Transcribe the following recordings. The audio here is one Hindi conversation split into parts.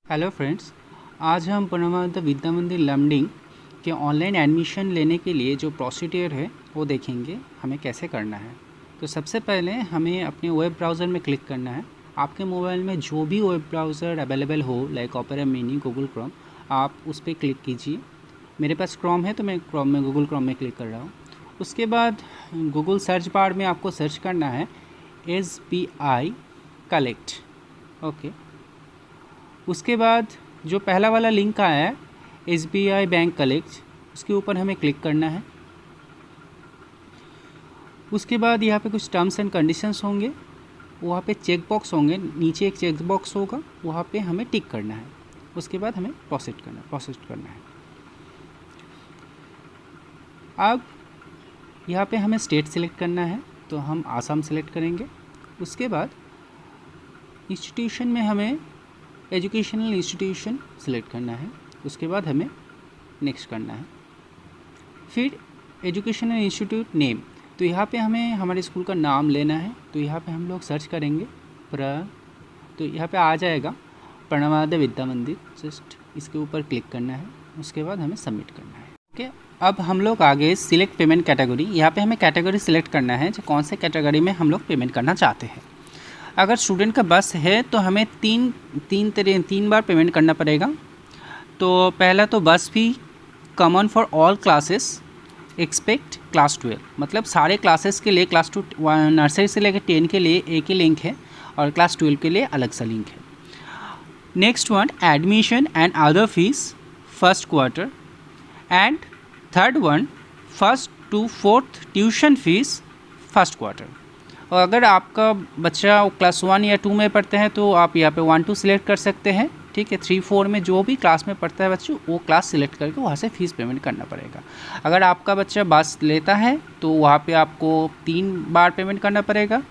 हेलो फ्रेंड्स, आज हम परमानंद विद्या मंदिर लमडिंग के ऑनलाइन एडमिशन लेने के लिए जो प्रोसीड्यूर है वो देखेंगे हमें कैसे करना है। तो सबसे पहले हमें अपने वेब ब्राउज़र में क्लिक करना है। आपके मोबाइल में जो भी वेब ब्राउज़र अवेलेबल हो like opera mini, Google Chrome, आप उस पर क्लिक कीजिए। मेरे पास क्रोम है तो मैं गूगल क्रोम में क्लिक कर रहा हूँ। उसके बाद गूगल सर्च बार में आपको सर्च करना है SBI कलेक्ट। ओके, उसके बाद जो पहला वाला लिंक आया है SBI बैंक कलेक्ट, उसके ऊपर हमें क्लिक करना है। उसके बाद यहाँ पे कुछ टर्म्स एंड कंडीशंस होंगे, वहाँ पे चेक बॉक्स होंगे, नीचे एक चेक बॉक्स होगा, वहाँ पे हमें टिक करना है। उसके बाद हमें प्रोसीड करना है। अब यहाँ पे हमें स्टेट सिलेक्ट करना है, तो हम आसाम सिलेक्ट करेंगे। उसके बाद इंस्टीट्यूशन में हमें एजुकेशनल इंस्टीट्यूशन सिलेक्ट करना है। उसके बाद हमें नेक्स्ट करना है। फिर एजुकेशनल इंस्टीट्यूट नेम, तो यहाँ पे हमें हमारे स्कूल का नाम लेना है। तो यहाँ पे हम लोग सर्च करेंगे तो यहाँ पे आ जाएगा परमानंद विद्या मंदिर, जस्ट इसके ऊपर क्लिक करना है। उसके बाद हमें सबमिट करना है। ओके, अब हम लोग आगे सिलेक्ट पेमेंट कैटेगरी, यहाँ पे हमें कैटेगरी सिलेक्ट करना है जो कौन से कैटेगरी में हम लोग पेमेंट करना चाहते हैं। अगर स्टूडेंट का बस है तो हमें तीन बार पेमेंट करना पड़ेगा। तो पहला तो bus fee common for all classes except class 12, मतलब सारे क्लासेस के लिए क्लास 2 नर्सरी से लेकर 10 के लिए एक ही लिंक है और क्लास 12 के लिए अलग सा लिंक है। Next one admission and other fees first quarter, and third one first two fourth tuition fees first quarter. और अगर आपका बच्चा क्लास 1 या 2 में पढ़ते हैं तो आप यहाँ पे 1 2 सिलेक्ट कर सकते हैं। ठीक है, 3 4 में जो भी क्लास में पढ़ता है बच्चों, वो क्लास सिलेक्ट करके वहाँ से फ़ीस पेमेंट करना पड़ेगा। अगर आपका बच्चा बस लेता है तो वहाँ पे आपको 3 बार पेमेंट करना पड़ेगा,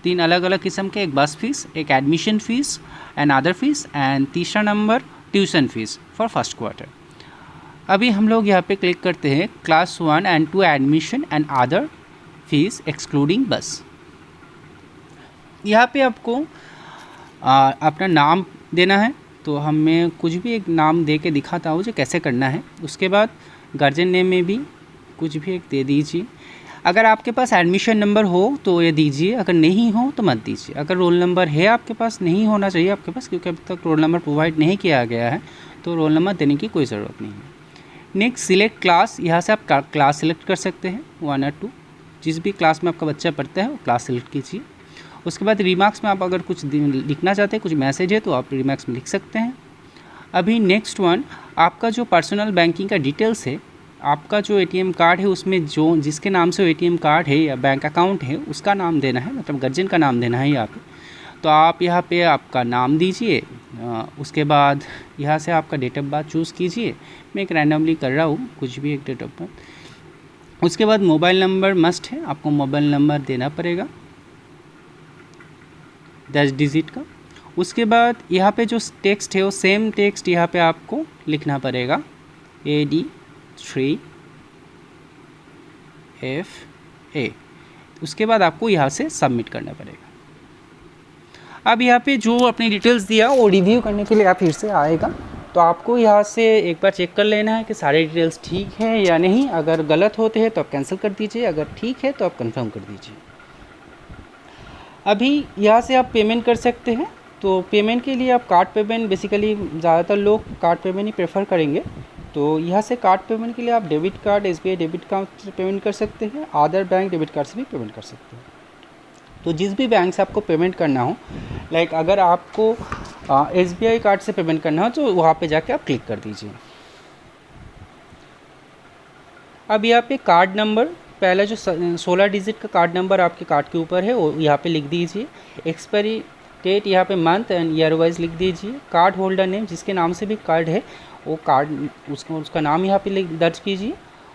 3 अलग अलग किस्म के, एक बस फीस, एक admission fees and other fees, and तीसरा नंबर tuition fees for first quarter. अभी हम लोग यहाँ पे क्लिक करते हैं class 1 and 2 admission and other fees excluding bus. यहाँ पे आपको अपना नाम देना है, तो हमें कुछ भी एक नाम दे के दिखाता हूँ जो कैसे करना है। उसके बाद गार्जियन नेम में भी कुछ भी एक दे दीजिए। अगर आपके पास एडमिशन नंबर हो तो ये दीजिए, अगर नहीं हो तो मत दीजिए। अगर रोल नंबर है आपके पास, नहीं होना चाहिए आपके पास क्योंकि अभी तक रोल नंबर प्रोवाइड नहीं किया गया है, तो रोल नंबर देने की कोई ज़रूरत नहीं है। नेक्स्ट सिलेक्ट क्लास, यहाँ से आप क्लास सिलेक्ट कर सकते हैं 1 और 2, जिस भी क्लास में आपका बच्चा पढ़ता है वो क्लास सिलेक्ट कीजिए। उसके बाद रिमार्क्स में आप अगर कुछ लिखना चाहते हैं, कुछ मैसेज है तो आप रिमार्क्स में लिख सकते हैं। अभी नेक्स्ट वन, आपका जो पर्सनल बैंकिंग का डिटेल्स है, आपका जो ATM कार्ड है उसमें जो जिसके नाम से ATM कार्ड है या बैंक अकाउंट है उसका नाम देना है, मतलब गार्जियन का नाम देना है यहाँ पे। तो आप यहाँ पे आपका नाम दीजिए। उसके बाद यहाँ से आपका डेट ऑफ बर्थ चूज़ कीजिए। मैं एक रैंडमली कर रहा हूँ, कुछ भी एक डेट ऑफ बर्थ। उसके बाद मोबाइल नंबर मस्ट है, आपको मोबाइल नंबर देना पड़ेगा 10 डिजिट का। उसके बाद यहाँ पे जो टेक्स्ट है वो सेम टेक्स्ट यहाँ पे आपको लिखना पड़ेगा AD3FA। उसके बाद आपको यहाँ से सबमिट करना पड़ेगा। अब यहाँ पे जो अपनी डिटेल्स दिया वो रिव्यू करने के लिए आप फिर से आएगा, तो आपको यहाँ से एक बार चेक कर लेना है कि सारे डिटेल्स ठीक है या नहीं। अगर गलत होते हैं तो आप कैंसिल कर दीजिए, अगर ठीक है तो आप कंफर्म कर दीजिए। अभी यहाँ से आप पेमेंट कर सकते हैं। तो पेमेंट के लिए आप कार्ड पेमेंट, बेसिकली ज़्यादातर लोग कार्ड पेमेंट ही प्रेफर करेंगे। तो यहाँ से कार्ड पेमेंट के लिए आप debit card, SBI debit card से पेमेंट कर सकते हैं, अदर बैंक डेबिट कार्ड से भी पेमेंट कर सकते हैं। तो जिस भी बैंक से आपको पेमेंट करना हो, लाइक अगर आपको SBI कार्ड से पेमेंट करना हो तो वहाँ पे जाके आप क्लिक कर दीजिए। अब यहाँ पे कार्ड नंबर, पहला जो 16 डिजिट का कार्ड नंबर आपके कार्ड के ऊपर है वो यहाँ पे लिख दीजिए। एक्सपायरी डेट यहाँ पे मंथ एंड ईयर वाइज लिख दीजिए। कार्ड होल्डर नेम, जिसके नाम से भी कार्ड है वो कार्ड उसका नाम यहाँ पे दर्ज कीजिए।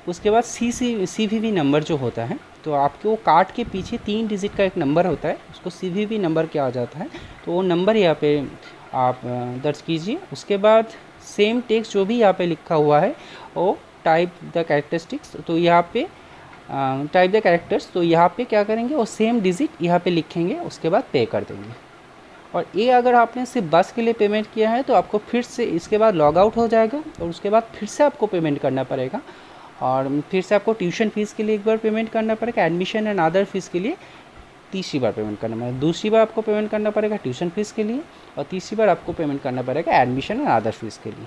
उसके बाद CVV नंबर जो होता है, तो आपके वो कार्ड के पीछे 3 डिजिट का एक नंबर होता है, उसको CVV नंबर क्या जाता है, तो वो नंबर यहाँ पे आप दर्ज कीजिए। उसके बाद सेम टेक्स्ट जो भी यहाँ पे लिखा हुआ है वो टाइप द कैरेक्टरिस्टिक्स, तो यहाँ पे टाइप द कैरेक्टर्स, तो यहाँ पे क्या करेंगे वो सेम डिजिट यहाँ पे लिखेंगे, उसके बाद पे कर देंगे। और ए अगर आपने सिर्फ बस के लिए पेमेंट किया है तो आपको फिर से इसके बाद लॉग आउट हो जाएगा और उसके बाद फिर से आपको पेमेंट करना पड़ेगा, और फिर से आपको ट्यूशन फीस के लिए एक बार पेमेंट करना पड़ेगा, एडमिशन एंड अदर फीस के लिए तीसरी बार पेमेंट करना पड़ेगा, दूसरी बार आपको पेमेंट करना पड़ेगा ट्यूशन फीस के लिए, और तीसरी बार आपको पेमेंट करना पड़ेगा एडमिशन एंड अदर फीस के लिए।